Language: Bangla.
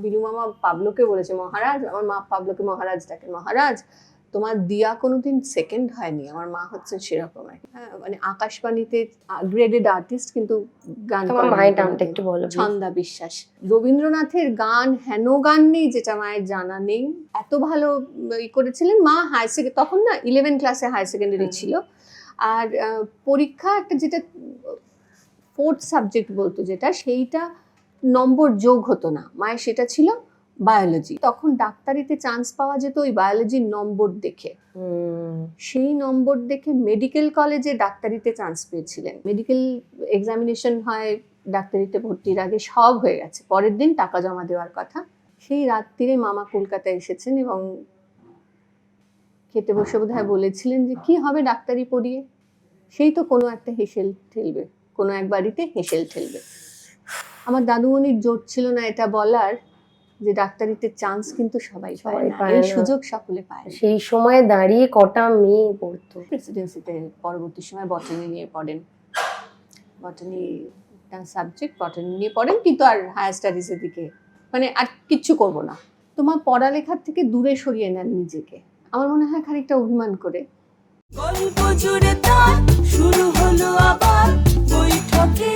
বিলু মামা পাবলোকে বলেছে, মহারাজ, আমার মা পাবলোকে মহারাজ ডাকে, মহারাজ তোমার দিয়া কোনোদিন সেকেন্ড হয়নি। আমার মা হচ্ছে সেরকম, হ্যাঁ, মানে আকাশবাণীতে গ্রেডেড আর্টিস্ট, কিন্তু গান তোমার মায়ের নামটা একটু বলো। ছন্দা বিশ্বাস। রবীন্দ্রনাথের গান হেন গান নেই যেটা মায়ের জানা নেই। এত ভালো করেছিলেন মা। তখন না 11 ক্লাসে হায়ার সেকেন্ডারি ছিল, আর পরীক্ষা একটা যেটা 4th সাবজেক্ট বলতো যেটা, সেইটা নম্বর যোগ হতো না, মায়ের সেটা ছিল বায়োলজি। তখন ডাক্তারিতে চান্স পাওয়া যেত ওই বায়োলজির নম্বর দেখে। সেই নম্বর দেখে মেডিকেল কলেজে ডাক্তারিতে চান্স পেয়েছিলেন। মেডিকেল এক্সামিনেশন হয় ডাক্তারিতে ভর্তির আগে, সব হয়ে গেছে, পরের দিন টাকা জমা দেওয়ার কথা। সেই রাত্রিরে মামা কলকাতায় এসেছেন এবং খেতে বসে বোধহয় বলেছিলেন যে কি হবে ডাক্তারি পড়িয়ে, সেই তো কোনো একটা হেসেল ঠেলবে, কোনো এক বাড়িতে হেসেল ঠেলবে। আমার দাদুমণির জোর ছিল না এটা বলার যে ডাক্তারিতে চান্স কিন্তু সবাই পায় না, এই সুযোগ সকলে পায়। সেই সময় দাঁড়িয়ে কটা মেয়ে পড়তো। প্রেসিডেন্সিতে পরবর্তী সময় বটানি নিয়ে পড়েন, বটানি সাবজেক্ট, বটানি নিয়ে পড়েন, কিন্তু আর হায়ার স্টাডিজের দিকে মানে আর কিচ্ছু করবো না। তোমার পড়ালেখার থেকে দূরে সরিয়ে নেন নিজেকে, আমার মনে হয় খানিকটা অভিমান করে। গল্প জুড়ে তার শুরু হলো আবার বৈঠকে